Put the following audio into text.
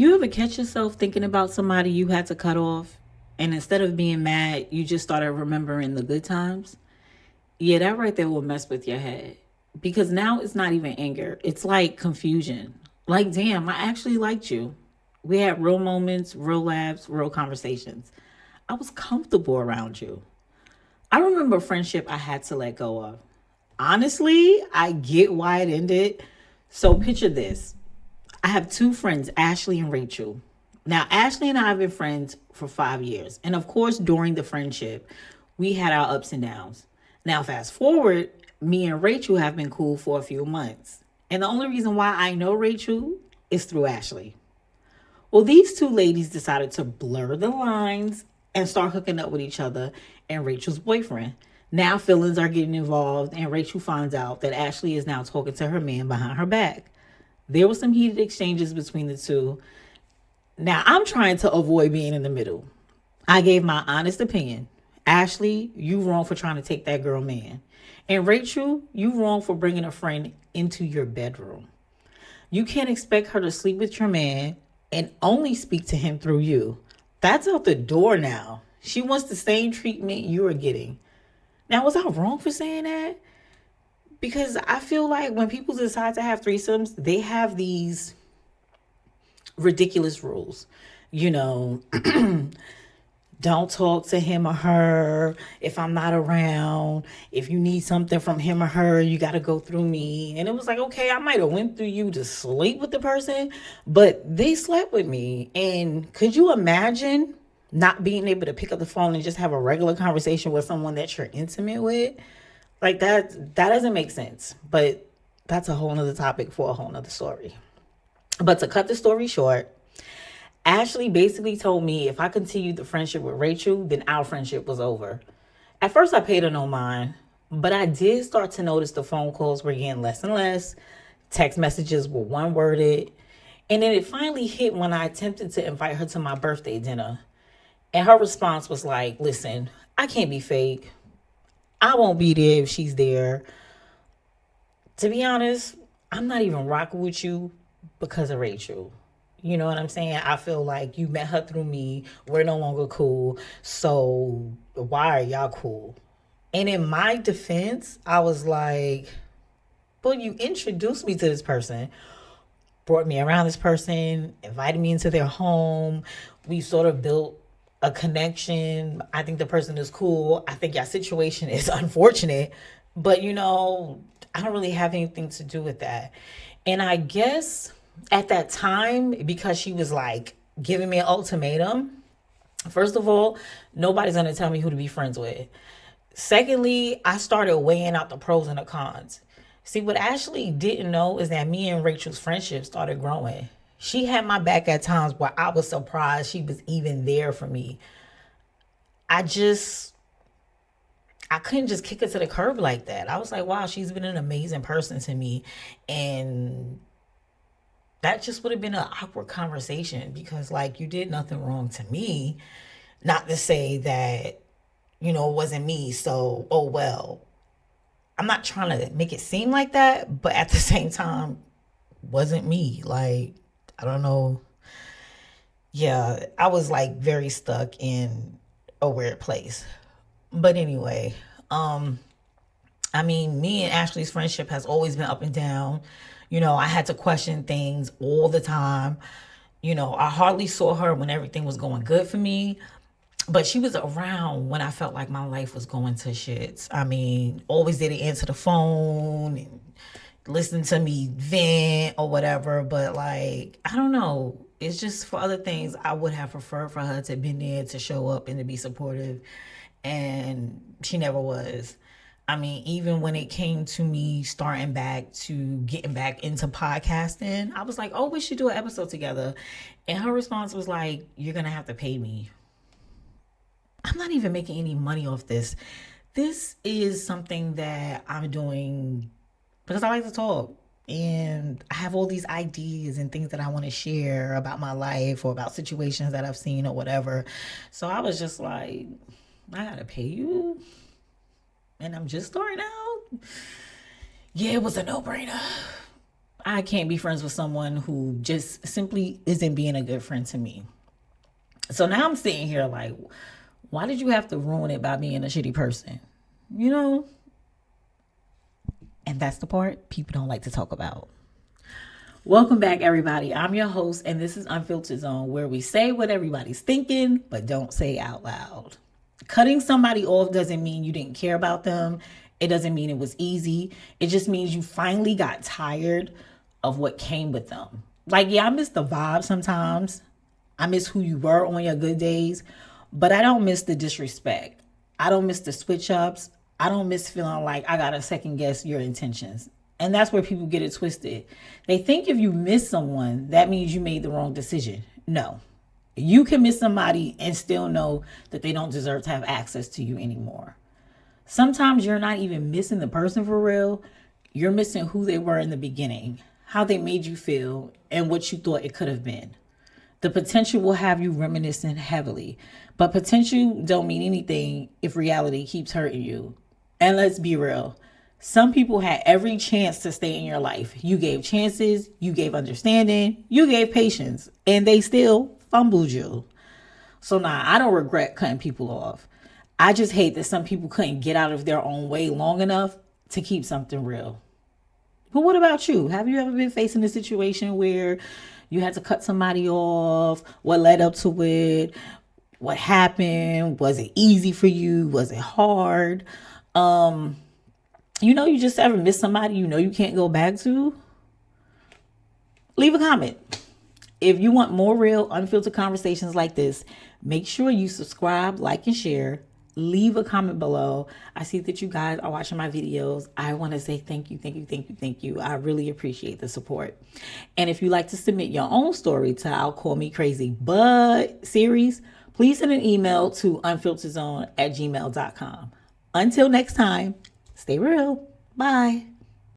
You ever catch yourself thinking about somebody you had to cut off, and instead of being mad, you just started remembering the good times? Yeah, that right there will mess with your head. Because now it's not even anger, it's like confusion. Like, damn, I actually liked you. We had real moments, real laughs, real conversations. I was comfortable around you. I remember a friendship I had to let go of. Honestly, I get why it ended. So picture this. I have two friends, Ashley and Rachel. Now, Ashley and I have been friends for 5 years. And of course, during the friendship, we had our ups and downs. Now, fast forward, me and Rachel have been cool for a few months. And the only reason why I know Rachel is through Ashley. Well, these two ladies decided to blur the lines and start hooking up with each other and Rachel's boyfriend. Now feelings are getting involved, and Rachel finds out that Ashley is now talking to her man behind her back. There were some heated exchanges between the two. Now I'm trying to avoid being in the middle. I gave my honest opinion. Ashley, you wrong for trying to take that girl man. And Rachel, you wrong for bringing a friend into your bedroom. You can't expect her to sleep with your man and only speak to him through you. That's out the door now. She wants the same treatment you are getting. Now, was I wrong for saying that? Because I feel like when people decide to have threesomes, they have these ridiculous rules. You know, don't talk to him or her if I'm not around. If you need something from him or her, you got to go through me. And it was like, okay, I might have went through you to sleep with the person, but they slept with me. And could you imagine not being able to pick up the phone and just have a regular conversation with someone that you're intimate with? Like that doesn't make sense. But that's a whole nother topic for a whole nother story. But to cut the story short, Ashley basically told me if I continued the friendship with Rachel, then our friendship was over. At first, I paid her no mind, but I did start to notice the phone calls were getting less and less. Text messages were one worded. And then it finally hit when I attempted to invite her to my birthday dinner. And her response was like, listen, I can't be fake. I won't be there if she's there. To be honest, I'm not even rocking with you because of Rachel. You know what I'm saying? I feel like you met her through me. We're no longer cool. So why are y'all cool? And in my defense, I was like, well, you introduced me to this person, brought me around this person, invited me into their home. We sort of built a connection. I think the person is cool. I think your situation is unfortunate, but I don't really have anything to do with that. And I guess at that time, because she was like giving me an ultimatum, first of all, nobody's going to tell me who to be friends with. Secondly, I started weighing out the pros and the cons. See, what Ashley didn't know is that me and Rachel's friendship started growing. She had my back at times where I was surprised she was even there for me. I just, I couldn't just kick her to the curb like that. I was like, wow, she's been an amazing person to me. And that just would have been an awkward conversation because, like, you did nothing wrong to me. Not to say that, it wasn't me. So, oh well. I'm not trying to make it seem like that, but at the same time, wasn't me. Like, I don't know. Yeah, I was like very stuck in a weird place. But anyway, I mean, me and Ashley's friendship has always been up and down. I had to question things all the time. I hardly saw her when everything was going good for me, but she was around when I felt like my life was going to shits. I mean, always did answer the phone and listen to me vent or whatever. But like, I don't know. It's just for other things I would have preferred for her to have been there to show up and to be supportive. And she never was. I mean, even when it came to me starting back to getting back into podcasting, I was like, oh, we should do an episode together. And her response was like, you're going to have to pay me. I'm not even making any money off this. This is something that I'm doing because I like to talk. And I have all these ideas and things that I want to share about my life or about situations that I've seen or whatever. So I was just like, I got to pay you? And I'm just starting out? Yeah, it was a no-brainer. I can't be friends with someone who just simply isn't being a good friend to me. So now I'm sitting here like, why did you have to ruin it by being a shitty person? You know? And that's the part people don't like to talk about. Welcome back, everybody. I'm your host, and this is Unfiltered Zone, where we say what everybody's thinking, but don't say out loud. Cutting somebody off doesn't mean you didn't care about them. It doesn't mean it was easy. It just means you finally got tired of what came with them. Like, yeah, I miss the vibe sometimes. I miss who you were on your good days, but I don't miss the disrespect. I don't miss the switch ups. I don't miss feeling like I gotta second guess your intentions. And that's where people get it twisted. They think if you miss someone, that means you made the wrong decision. No. You can miss somebody and still know that they don't deserve to have access to you anymore. Sometimes you're not even missing the person for real. You're missing who they were in the beginning, how they made you feel, and what you thought it could have been. The potential will have you reminiscing heavily, but potential don't mean anything if reality keeps hurting you. And let's be real. Some people had every chance to stay in your life. You gave chances, you gave understanding, you gave patience, and they still fumbled you. So nah, I don't regret cutting people off. I just hate that some people couldn't get out of their own way long enough to keep something real. But what about you? Have you ever been facing a situation where you had to cut somebody off? What led up to it? What happened? Was it easy for you? Was it hard? You just ever miss somebody you can't go back to? Leave a comment. If you want more real, unfiltered conversations like this, make sure you subscribe, like, and share. Leave a comment below. I see that you guys are watching my videos. I want to say thank you, thank you, thank you, thank you. I really appreciate the support. And if you'd like to submit your own story to I'll Call Me Crazy But series, please send an email to unfilterzone@gmail.com. Until next time, stay real. Bye.